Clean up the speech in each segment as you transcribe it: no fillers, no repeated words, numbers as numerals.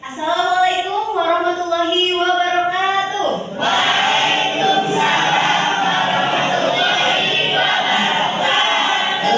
Assalamualaikum warahmatullahi wabarakatuh. Waalaikumsalam warahmatullahi wabarakatuh.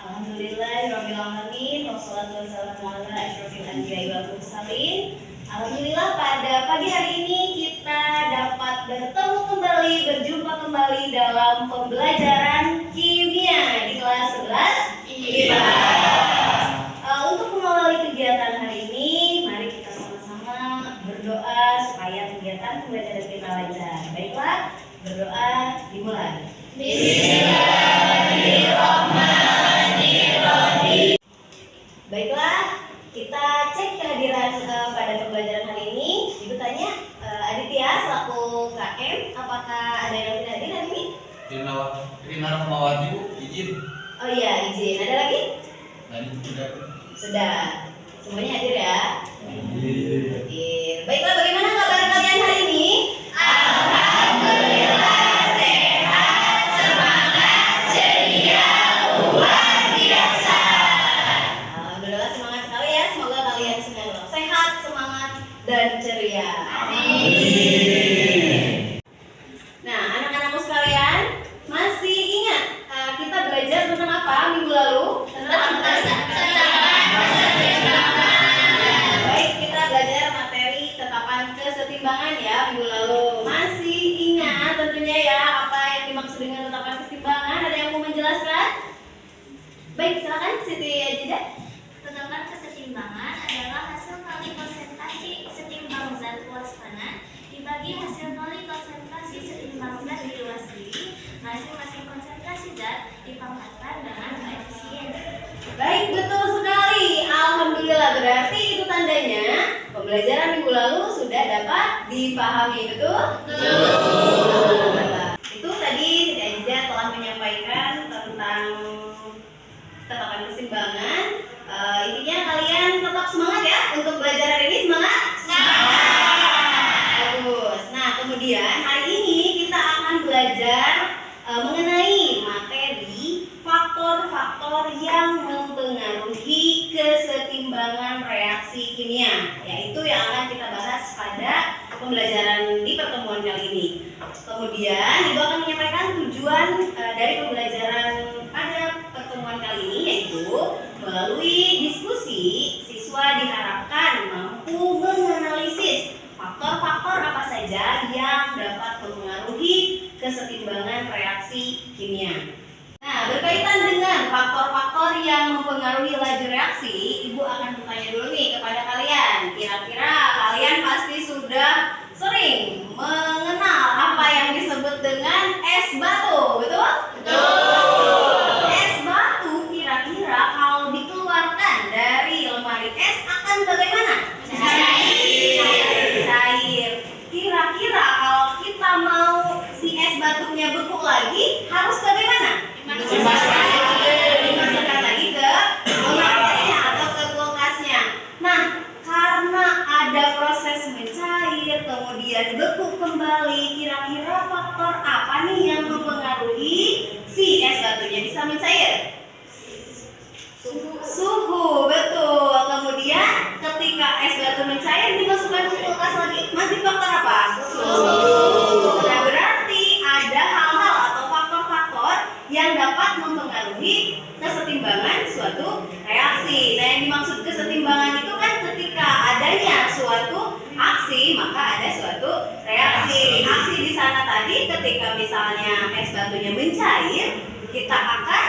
Alhamdulillahirabbil alamin wassalatu wassalamu ala asyrofil anbiya'i wal mursalin. Alhamdulillah pada pagi hari ini kita dapat bertemu kembali, berjumpa kembali dalam pembelajaran kimia di kelas 11 IPA. Untuk mengawali kegiatan hari ini, mari kita sama-sama berdoa supaya kegiatan pembelajaran kita lancar. Baiklah, berdoa dimulai. Bismillahirrahmanirrahim. Baiklah, kita cek kehadiran pada pembelajaran hari ini. Ibu tanya, Aditya selaku KM, apakah ada yang tidak hadir hari ini? Rina Rahmawati, Bu, izin. Oh iya, izin. Ada lagi? Tadi sudah. Sudah. Semuanya hadir ya? Hadir. Baiklah, bagaimana kabar kalian hari ini? Alhamdulillah sehat, semangat, ceria, luar biasa. Alhamdulillah semangat sekali ya. Semoga kalian semua sehat, semangat, dan ceria. Amin. Nah, anak-anakku sekalian, masih ingat kita belajar tentang apa minggu lalu? Tentang Baik, kita belajar materi tetapan kesetimbangan ya minggu lalu. Masih ingat tentunya ya apa yang dimaksud dengan tetapan kesetimbangan? Ada yang mau menjelaskan? Baik, silakan Siti Aziza. Tetapan kesetimbangan adalah hasil kali konsentrasi setimbang zat luas tanah dibagi hasil kali konsentrasi setimbang zat di luas diri. Masing-masing konsentrasi zat dipangkatkan dengan koefisien. Baik, betul sekali. Alhamdulillah, berarti itu tandanya pembelajaran minggu lalu sudah dapat dipahami, betul? Betul. Itu tadi Siti Aziza telah menyampaikan tentang tetapan kesetimbangan. Intinya kalian tetap semangat ya untuk belajar hari ini. Semangat? Bagus. Nah, kemudian hari ini kita akan belajar mengenai materi faktor-faktor yang mempengaruhi kesetimbangan reaksi kimia, yaitu yang akan kita bahas pada pembelajaran di pertemuan kali ini. Kemudian Ibu akan menyampaikan tujuan dari pembelajaran pada pertemuan kali ini, yaitu melalui diskusi siswa diharapkan mampu menganalisis faktor-faktor apa saja yang dapat mempengaruhi kesetimbangan reaksi kimia. Nah, berkaitan dengan faktor-faktor yang mempengaruhi laju reaksi, Ibu akan bertanya dulu nih kepada kalian. Kira-kira kalian pasti sudah sering mengenal apa yang disebut dengan es batu, betul? Betul. Es batu kira-kira kalau dikeluarkan dari lemari es akan bagaimana? Cair. Kira-kira kalau kita mau si es batunya beku lagi, harus bagaimana? Dimasukkan lagi ke lemari esnya atau ke kulkasnya. Nah, karena ada proses mencair kemudian beku kembali, kira-kira faktor apa nih yang mempengaruhi si es batunya bisa mencair? Suhu, betul. Kemudian ketika es batu mencair dimasukkan ke kulkas lagi, masih faktor apa? Suhu. Nah, berarti ada hal-hal atau faktor-faktor yang dapat mempengaruhi kesetimbangan suatu reaksi. Nah, yang dimaksud kesetimbangan itu kan ketika adanya suatu aksi maka ada suatu reaksi. Aksi di sana tadi ketika misalnya es batunya mencair, kita akan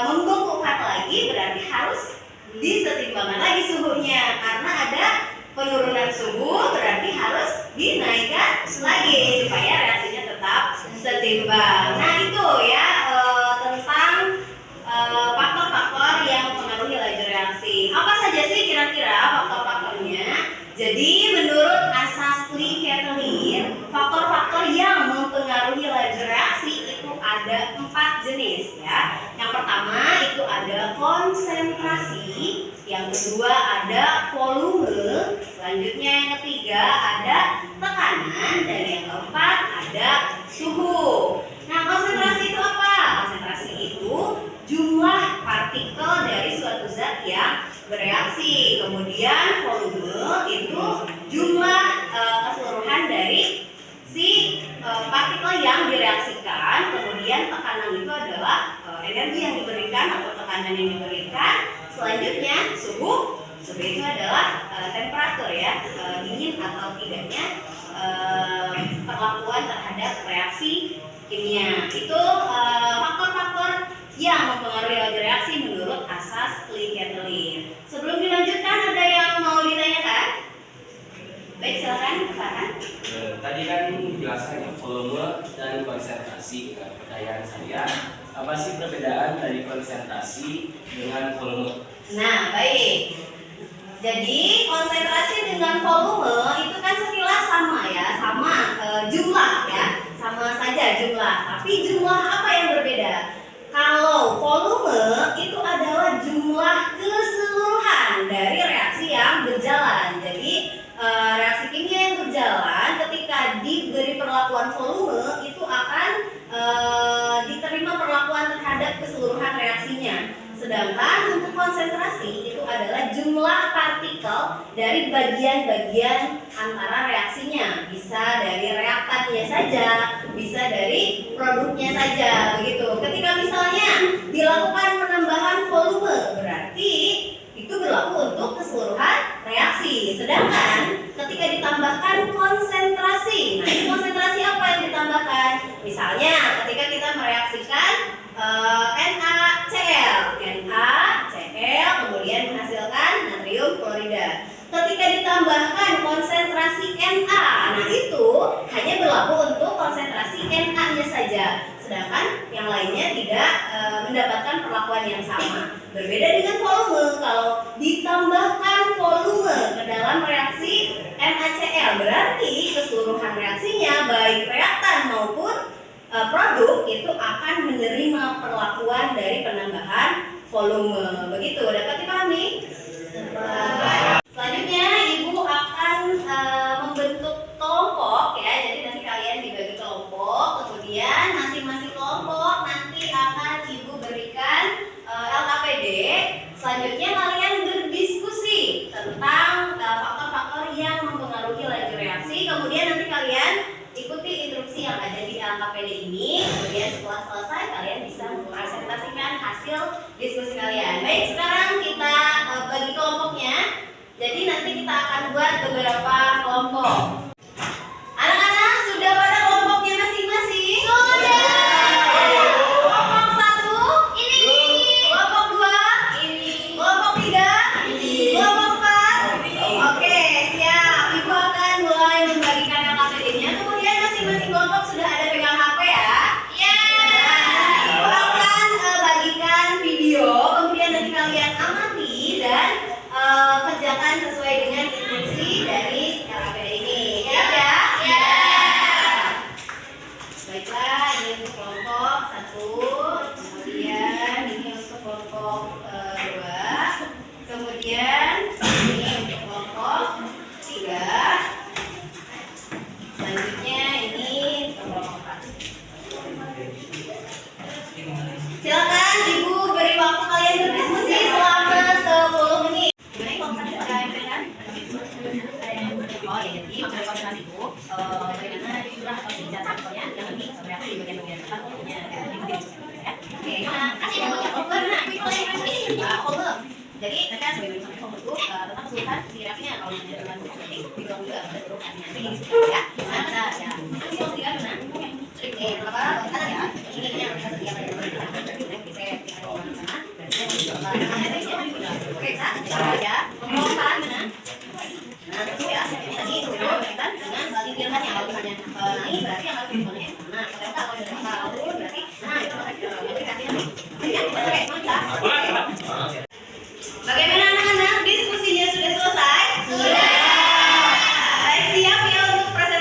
membekukan lagi, berarti harus disetimbangkan lagi suhunya. Karena ada penurunan suhu, berarti harus dinaikkan lagi supaya reaksinya tetap setimbang. Nah, itu ya tentang faktor-faktor yang mempengaruhi laju reaksi. Apa saja sih kira-kira faktor-faktornya? Jadi menurut Asasli Ketelir, faktor-faktor yang mempengaruhi laju reaksi itu ada 4 jenis ya. Yang pertama itu ada konsentrasi, yang kedua ada volume, selanjutnya yang ketiga ada tekanan, dan yang keempat ada suhu. Nah, konsentrasi itu apa? Konsentrasi itu jumlah partikel dari suatu zat yang bereaksi. Kemudian volume tekanan yang diberikan. Selanjutnya suhu. Suhu itu adalah temperatur ya, dingin atau tidaknya perlakuan terhadap reaksi kimia. Itu faktor-faktor yang mempengaruhi laju reaksi menurut asas Klee-Ketterling. Sebelum dilanjutkan, ada yang mau ditanyakan? Baik, silakan Farhan. Tadi kan dijelaskan ya volume dan konsentrasi. Pertanyaan saya, apa sih perbedaan dari konsentrasi dengan volume? Nah, baik. Jadi konsentrasi dengan volume itu kan sekilas sama ya, sama jumlah ya, sama saja jumlah. Tapi jumlah apa yang berbeda? Kalau volume itu adalah jumlah keseluruhan dari reaksi yang berjalan. Jadi reaksi kimia yang berjalan ketika diberi perlakuan volume itu akan diterima perlakuan terhadap keseluruhan reaksinya. Sedangkan untuk konsentrasi itu adalah jumlah partikel dari bagian-bagian antara reaksinya. Bisa dari reaktannya saja, bisa dari produknya saja, begitu. Ketika misalnya dilakukan penambahan volume, berarti itu berlaku untuk keseluruhan reaksi. Sedangkan ketika ditambahkan konsentrasi, nah ini konsentrasi apa yang ditambahkan? Misalnya ketika kita mereaksikan NaCl, kemudian menghasilkan natrium klorida. Ketika ditambahkan konsentrasi Na, nah itu hanya berlaku untuk konsentrasi Na-nya saja. Sedangkan yang lainnya tidak mendapatkan perlakuan yang sama. Berbeda dengan volume, kalau ditambahkan volume ke dalam reaksi NaCl, berarti keseluruhan reaksinya baik reaktan maupun produk itu akan menerima perlakuan dari penambahan volume. Begitu, dapat dipahami? Selanjutnya ibu akan membentuk kelompok ya. Jadi nanti kalian dibagi kelompok, kemudian masing-masing kelompok nanti akan ibu berikan LKPD. Selanjutnya kalian berdiskusi tentang faktor-faktor yang mempengaruhi laju reaksi. Kemudian nanti kalian ikuti instruksi yang ada di LKPD ini. Kemudian setelah selesai kalian bisa mempresentasikan hasil diskusi kalian. Baik, sekarang kita bagi kelompoknya. Jadi nanti kita akan buat beberapa kelompok. Anak-anak sudah pada kelompoknya masing-masing? Sudah. Kelompok 1 ini. Kelompok 2 ini. Kelompok 3 ini. Kelompok 4 ini. Oke, siap. Ibu akan mulai membagikan LKPD-nya. Kemudian masing-masing kelompok sudah ada pegang HP ya? Iya. Ibu akan bagikan video. Kemudian nanti kalian amati dan kerjakan sesuai dengan instruksi dari LKPD ini. Siap ya? Iya. Baiklah, ini untuk kelompok 1. Kemudian ini untuk kelompok 2. Kemudian ini untuk kelompok 3. Selanjutnya ini untuk kelompok 4. Silakan ibu beri waktu kalian berdiskusi selama 10 menit. Gimana kalau misalnya ada yang berikan? Oh ya, jadi maksudnya konsentrasi itu bagaimana jumlah atau jenis sampelnya yang nanti bereaksi di bagian-bagian depan kelompoknya ya. Oke, kasih namanya over. Nah, over. Jadi mereka sebagai misalnya membentuk tentang keseluruhan si reaksinya. Kalau misalnya dengan synthetic dibilang juga bentuk artinya nanti ini ya. Nah, ada ya. Ini kalau tiga mana? Apa? Ada ya. Ini yang bisa setiap ada. Oke, sama ya. Pemrompalan mana? Nah, itu ya. Ini tadi sudah berkaitan dengan lingkaran yang kalau misalnya ini berarti yang harus dihitungannya. Nah, kalau berarti nah itu aplikasinya. Ya, oke, mantap. Bagaimana anak-anak? Diskusinya sudah selesai? Sudah. Baik, siap ya untuk presentasi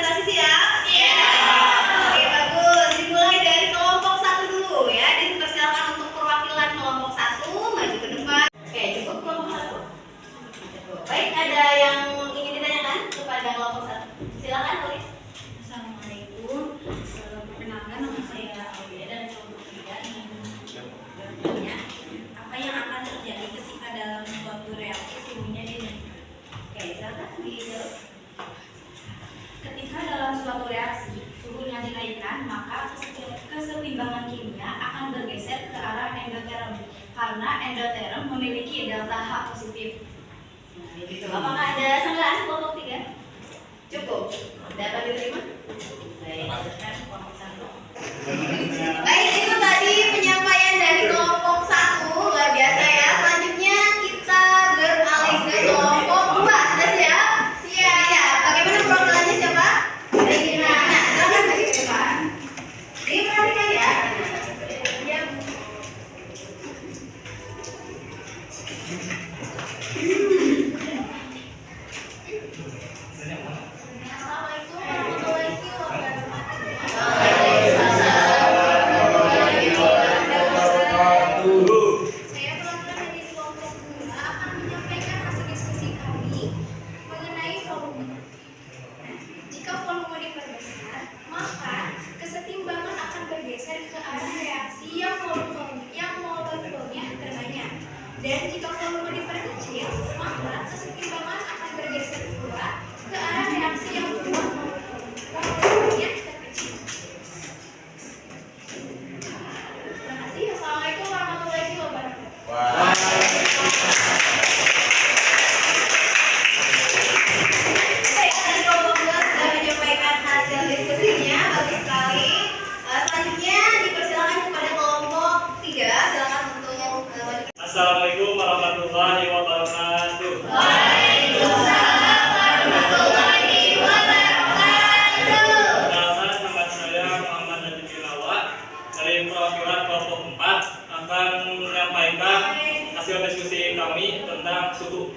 serta H positif. Nah, gitu. Apakah ada sanggahan kelompok 3? Cukup. Dapat diterima? Baik, silakan kelompok 1. Baik, itu tadi penyampaian dari kelompok 1. Luar biasa ya. Selanjutnya kita beralih ke kelompok 2. Sudah siap? Siap. Ya. Bagaimana perwakilannya siapa? Regina. Nah, silakan bagi ke depan. Diperhatikan ya. Ya. Assalamualaikum warahmatullahi wabarakatuh. Saya perwakilan dari kelompok 2 akan menyampaikan hasil diskusi kami mengenai volume. Nah, jika volume diperbesar, maka kesetimbangan akan bergeser ke arah reaksi yang molekul volume terbanyak. Dan jika volume diperkecil, maka kesetimbangan akan bergeser pula ke arah reaksi yang jumlah molekul terkecil. Terima kasih. Assalamualaikum warahmatullahi wabarakatuh. Baik, tadi kelompok 2 sudah menyampaikan hasil diskusinya, bagus sekali. Selanjutnya dipersilakan kepada kelompok 3. Silakan untuk Assalamualaikum warahmatullahi wabarakatuh. Waalaikumsalam warahmatullahi wabarakatuh. Perkenalkan, nama saya Muhammad Najib Ilawa dari perwakilan kelompok 4 akan menyampaikan hasil diskusi kami tentang suhu.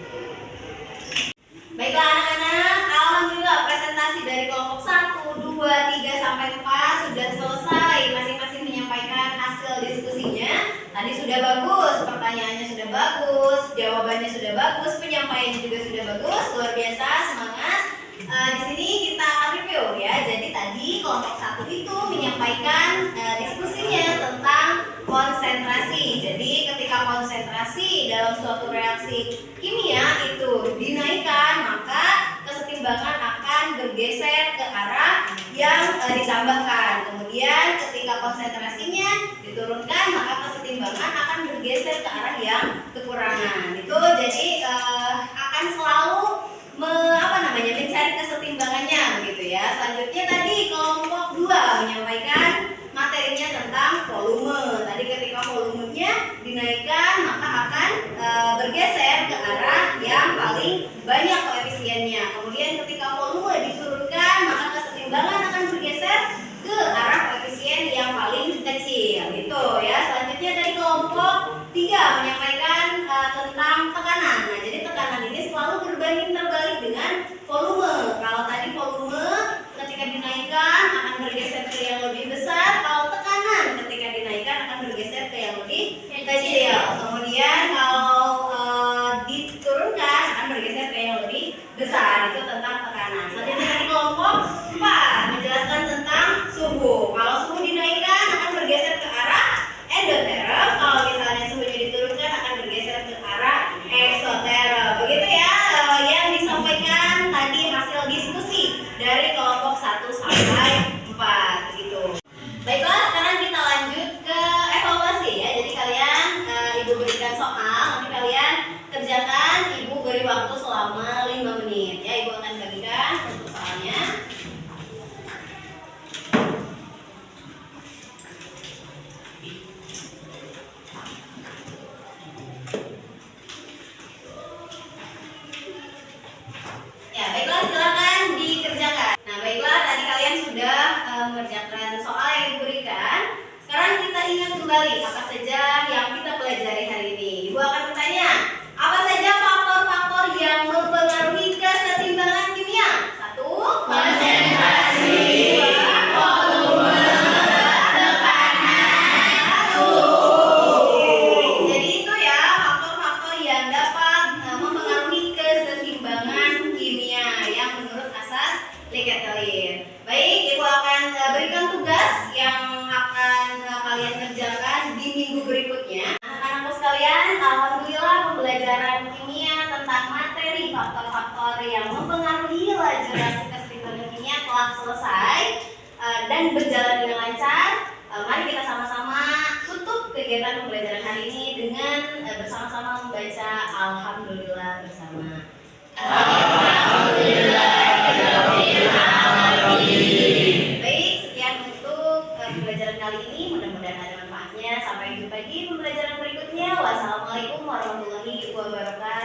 Baiklah anak-anak, alhamdulillah presentasi dari kelompok 1, 2, 3 sampai 4 sudah selesai. Masing-masing menyampaikan hasil diskusinya. Tadi sudah bagus, pertanyaannya sudah bagus, jawabannya sudah bagus, penyampaiannya juga sudah bagus. Luar biasa, semangat. Di sini kita akan review ya. Jadi tadi kelompok 1 itu menyampaikan diskusinya tentang konsentrasi. Jadi ketika konsentrasi dalam suatu reaksi kimia itu dinaikkan, maka kesetimbangan akan bergeser ke arah yang ditambahkan. Kemudian ketika konsentrasinya diturunkan, maka kesetimbangan akan bergeser ke arah yang kekurangan. Itu jadi akan selalu mencari kesetimbangannya begitu ya. Selanjutnya tadi kelompok 2 menyampaikan materinya tentang volume. Tadi ketika volumenya dinaikkan, maka akan bergeser ke arah yang paling banyak koefisiennya. Kemudian ketika volume diturunkan, maka kesetimbangan akan bergeser ke arah koefisien yang paling kecil. Gitu ya. Selanjutnya dari kelompok 3 menyampaikan tentang tekanan. Nah, jadi tekanan ini selalu berbanding terbalik dengan volume. Kalau tadi volume ketika dinaikkan akan bergeser ke yang lebih besar, kalau tekanan ketika dinaikkan akan bergeser ke yang lebih kecil. Kemudian kalau diturunkan akan bergeser ke yang lebih besar. Itu tentang tekanan. Selanjutnya dari kelompok 4 menjelaskan tentang suhu. Kalau suhu dinaikkan akan bergeser ke arah endoterm. Kalau misalnya suhunya diturunkan akan bergeser ke arah eksoterm. Begitu ya yang disampaikan tadi hasil diskusi dari kelompok 1 sampai 4 gitu. Baiklah, sekarang kita lanjut ke evaluasi ya. Jadi kalian Ibu berikan soal, nanti kalian kerjakan, Ibu beri waktu selama 5 menit ya. Ibu akan bagikan untuk soalnya. Ya, baiklah silakan dikerjakan. Nah, baiklah tadi kalian sudah mengerjakan soal yang diberikan. Sekarang kita ingat kembali apa saja yang kita pelajari hari ini. Ibu akan bertanya, apa saja faktor-faktor yang mempengaruhi kesetimbangan kimia? 1. Konsentrasi. 2. Volume. 3. Tekanan. Suhu. Jadi itu ya faktor-faktor yang dapat mempengaruhi kesetimbangan kimia yang menurut asas Lekatelin. Baik, Ibu akan berikan tugas yang akan kalian kerjakan di minggu berikutnya. Anak-anakku sekalian, alhamdulillah pembelajaran kimia tentang materi faktor-faktor yang mempengaruhi laju reaksi kesetimbangan kimia telah selesai dan berjalan dengan lancar. Mari kita sama-sama tutup kegiatan pembelajaran hari ini dengan kita bersama-sama membaca Alhamdulillah bersama. Baik, sekian untuk pembelajaran kali ini. Mudah-mudahan ada manfaatnya. Sampai jumpa di pembelajaran berikutnya. Wassalamualaikum warahmatullahi wabarakatuh.